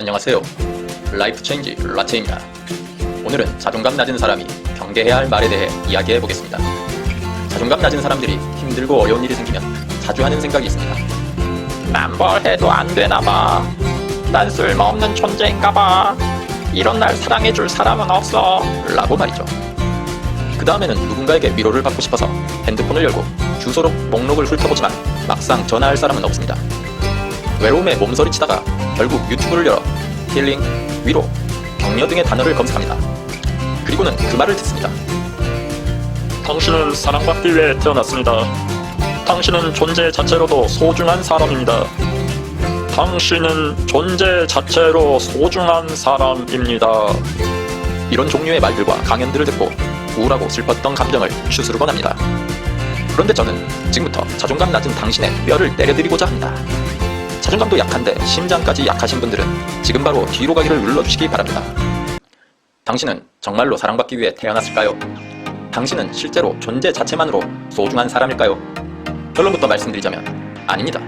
안녕하세요. 라이프 체인지 라체입니다. 오늘은 자존감 낮은 사람이 경계해야 할 말에 대해 이야기해 보겠습니다. 자존감 낮은 사람들이 힘들고 어려운 일이 생기면 자주 하는 생각이 있습니다. 난 뭘 해도 안 되나봐. 난 쓸모없는 존재인가봐. 이런 날 사랑해줄 사람은 없어. 라고 말이죠. 그 다음에는 누군가에게 위로를 받고 싶어서 핸드폰을 열고 주소록 목록을 훑어보지만 막상 전화할 사람은 없습니다. 외로움에 몸서리치다가 결국 유튜브를 열어 힐링, 위로, 격려 등의 단어를 검색합니다. 그리고는 그 말을 듣습니다. 당신은 사랑받기 위해 태어났습니다. 당신은 존재 자체로도 소중한 사람입니다. 당신은 존재 자체로 소중한 사람입니다. 이런 종류의 말들과 강연들을 듣고 우울하고 슬펐던 감정을 추스르곤 합니다. 그런데 저는 지금부터 자존감 낮은 당신의 뼈를 때려드리고자 합니다. 자존감도 약한데 심장까지 약하신 분들은 지금 바로 뒤로 가기를 눌러주시기 바랍니다. 당신은 정말로 사랑받기 위해 태어났을까요? 당신은 실제로 존재 자체만으로 소중한 사람일까요? 결론부터 말씀드리자면 아닙니다.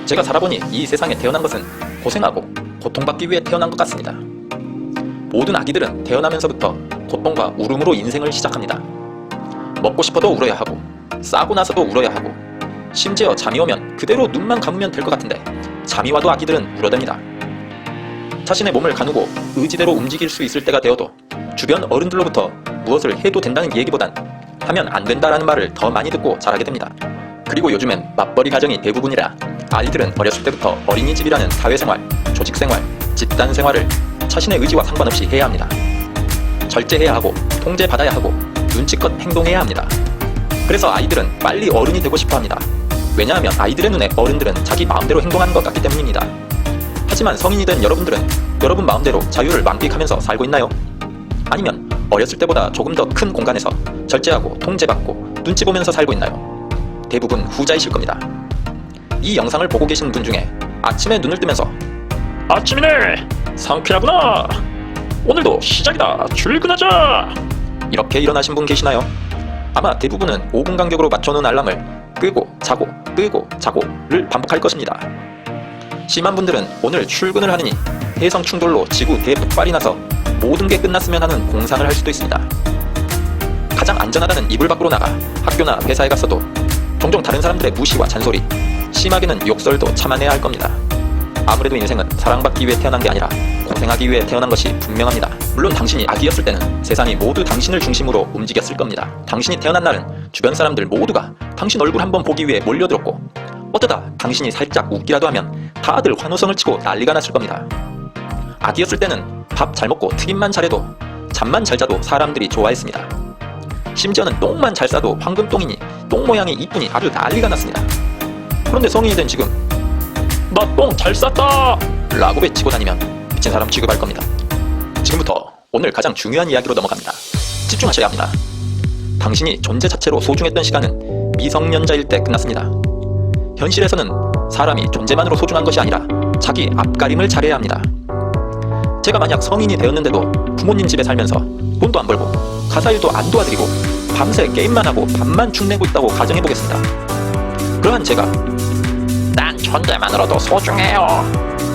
제가 살아보니 이 세상에 태어난 것은 고생하고 고통받기 위해 태어난 것 같습니다. 모든 아기들은 태어나면서부터 고통과 울음으로 인생을 시작합니다. 먹고 싶어도 울어야 하고 싸고 나서도 울어야 하고 심지어 잠이 오면 그대로 눈만 감으면 될 것 같은데 잠이 와도 아기들은 울어댑니다. 자신의 몸을 가누고 의지대로 움직일 수 있을 때가 되어도 주변 어른들로부터 무엇을 해도 된다는 얘기보단 하면 안 된다라는 말을 더 많이 듣고 자라게 됩니다. 그리고 요즘엔 맞벌이 가정이 대부분이라 아이들은 어렸을 때부터 어린이집이라는 사회생활, 조직생활, 집단생활을 자신의 의지와 상관없이 해야 합니다. 절제해야 하고 통제받아야 하고 눈치껏 행동해야 합니다. 그래서 아이들은 빨리 어른이 되고 싶어 합니다. 왜냐하면 아이들의 눈에 어른들은 자기 마음대로 행동하는 것 같기 때문입니다. 하지만 성인이 된 여러분들은 여러분 마음대로 자유를 만끽하면서 살고 있나요? 아니면 어렸을 때보다 조금 더 큰 공간에서 절제하고 통제받고 눈치 보면서 살고 있나요? 대부분 후자이실 겁니다. 이 영상을 보고 계신 분 중에 아침에 눈을 뜨면서 아침이네. 상쾌하구나. 오늘도 시작이다. 출근하자. 이렇게 일어나신 분 계시나요? 아마 대부분은 5분 간격으로 맞춰놓은 알람을 끄고 자고 끄고 자고를 반복할 것입니다. 심한 분들은 오늘 출근을 하느니 해성 충돌로 지구 대폭발이 나서 모든 게 끝났으면 하는 공상을 할 수도 있습니다. 가장 안전하다는 이불 밖으로 나가 학교나 회사에 갔어도 종종 다른 사람들의 무시와 잔소리, 심하게는 욕설도 참아내야 할 겁니다. 아무래도 인생은 사랑받기 위해 태어난 게 아니라 고생하기 위해 태어난 것이 분명합니다. 물론 당신이 아기였을 때는 세상이 모두 당신을 중심으로 움직였을 겁니다. 당신이 태어난 날은 주변 사람들 모두가 당신 얼굴 한번 보기 위해 몰려들었고 어쩌다 당신이 살짝 웃기라도 하면 다들 환호성을 치고 난리가 났을 겁니다. 아기였을 때는 밥 잘 먹고 튀김만 잘해도 잠만 잘 자도 사람들이 좋아했습니다. 심지어는 똥만 잘 싸도 황금똥이니 똥 모양이 이쁘니 아주 난리가 났습니다. 그런데 성인이 된 지금 나 똥 잘 쌌다. 라고 외치고 다니면 미친 사람 취급할 겁니다. 지금부터 오늘 가장 중요한 이야기로 넘어갑니다. 집중하셔야 합니다. 당신이 존재 자체로 소중했던 시간은 미성년자일 때 끝났습니다. 현실에서는 사람이 존재만으로 소중한 것이 아니라 자기 앞가림을 잘해야 합니다. 제가 만약 성인이 되었는데도 부모님 집에 살면서 돈도 안 벌고 가사일도 안 도와드리고 밤새 게임만 하고 밥만 축내고 있다고 가정해보겠습니다. 그러한 제가 난 존재만으로도 소중해요.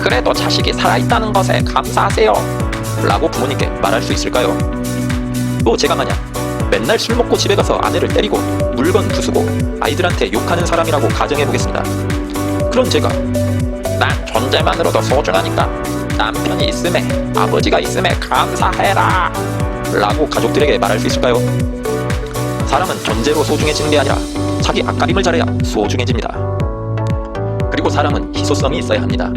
그래도 자식이 살아있다는 것에 감사하세요. 라고 부모님께 말할 수 있을까요? 또 제가 만약 맨날 술 먹고 집에 가서 아내를 때리고 물건 부수고 아이들한테 욕하는 사람이라고 가정해보겠습니다. 그런 제가 난 존재만으로도 소중하니까 남편이 있음에 아버지가 있음에 감사해라. 라고 가족들에게 말할 수 있을까요? 사람은 존재로 소중해지는 게 아니라 자기 앞가림을 잘해야 소중해집니다. 그리고 사람은 희소성이 있어야 합니다.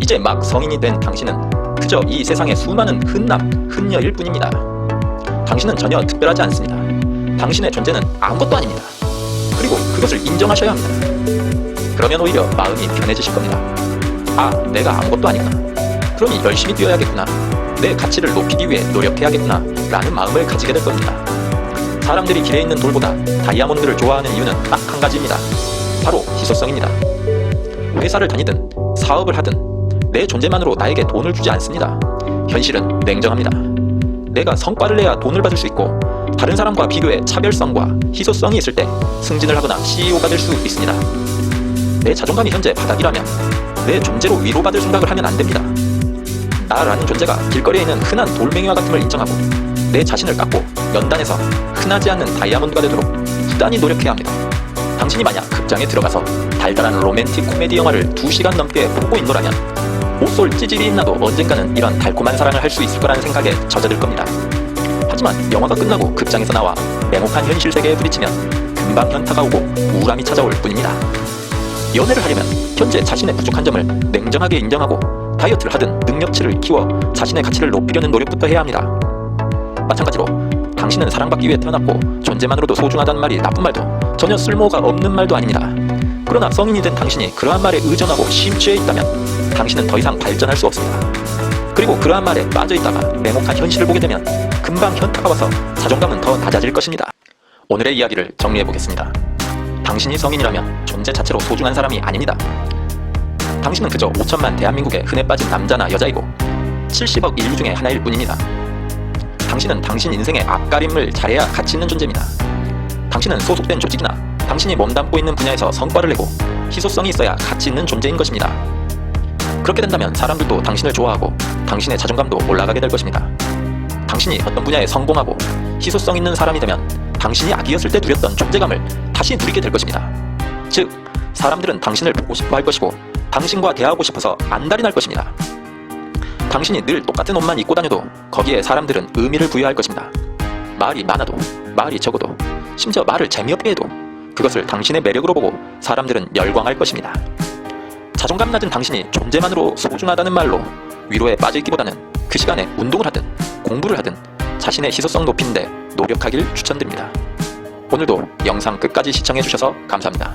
이제 막 성인이 된 당신은 그저 이 세상의 수많은 흔남, 흔녀일 뿐입니다. 당신은 전혀 특별하지 않습니다. 당신의 존재는 아무것도 아닙니다. 그리고 그것을 인정하셔야 합니다. 그러면 오히려 마음이 편해지실 겁니다. 아, 내가 아무것도 아니구나. 그러니 열심히 뛰어야겠구나. 내 가치를 높이기 위해 노력해야겠구나 라는 마음을 가지게 될 겁니다. 사람들이 길에 있는 돌보다 다이아몬드를 좋아하는 이유는 딱 한 가지입니다. 바로 희소성입니다. 회사를 다니든 사업을 하든 내 존재만으로 나에게 돈을 주지 않습니다. 현실은 냉정합니다. 내가 성과를 내야 돈을 받을 수 있고 다른 사람과 비교해 차별성과 희소성이 있을 때 승진을 하거나 CEO가 될 수 있습니다. 내 자존감이 현재 바닥이라면 내 존재로 위로받을 생각을 하면 안 됩니다. 나라는 존재가 길거리에 있는 흔한 돌멩이와 같음을 인정하고 내 자신을 깎고 연단해서 흔하지 않는 다이아몬드가 되도록 부단히 노력해야 합니다. 당신이 만약 극장에 들어가서 달달한 로맨틱 코미디 영화를 2시간 넘게 보고 있노라면 못쏠 찌질이 있나도 언젠가는 이런 달콤한 사랑을 할 수 있을 거라는 생각에 젖어들 겁니다. 하지만 영화가 끝나고 극장에서 나와 냉혹한 현실 세계에 부딪히면 금방 현타가 오고 우울함이 찾아올 뿐입니다. 연애를 하려면 현재 자신의 부족한 점을 냉정하게 인정하고 다이어트를 하든 능력치를 키워 자신의 가치를 높이려는 노력부터 해야 합니다. 마찬가지로 당신은 사랑받기 위해 태어났고 존재만으로도 소중하다는 말이 나쁜 말도 전혀 쓸모가 없는 말도 아닙니다. 그러나 성인이 된 당신이 그러한 말에 의존하고 심취해 있다면 당신은 더 이상 발전할 수 없습니다. 그리고 그러한 말에 빠져있다가 냉혹한 현실을 보게 되면 금방 현타가 와서 자존감은 더 낮아질 것입니다. 오늘의 이야기를 정리해보겠습니다. 당신이 성인이라면 존재 자체로 소중한 사람이 아닙니다. 당신은 그저 5천만 대한민국에 흔해 빠진 남자나 여자이고 70억 인류 중에 하나일 뿐입니다. 당신은 당신 인생의 앞가림을 잘해야 가치 있는 존재입니다. 당신은 소속된 조직이나 당신이 몸담고 있는 분야에서 성과를 내고 희소성이 있어야 가치 있는 존재인 것입니다. 그렇게 된다면 사람들도 당신을 좋아하고 당신의 자존감도 올라가게 될 것입니다. 당신이 어떤 분야에 성공하고 희소성 있는 사람이 되면 당신이 아기였을 때 누렸던 존재감을 다시 누리게 될 것입니다. 즉, 사람들은 당신을 보고 싶어 할 것이고 당신과 대화하고 싶어서 안달이 날 것입니다. 당신이 늘 똑같은 옷만 입고 다녀도 거기에 사람들은 의미를 부여할 것입니다. 말이 많아도 말이 적어도 심지어 말을 재미없게 해도 그것을 당신의 매력으로 보고 사람들은 열광할 것입니다. 자존감 낮은 당신이 존재만으로 소중하다는 말로 위로에 빠져있기보다는 그 시간에 운동을 하든 공부를 하든 자신의 희소성 높이는데 노력하길 추천드립니다. 오늘도 영상 끝까지 시청해주셔서 감사합니다.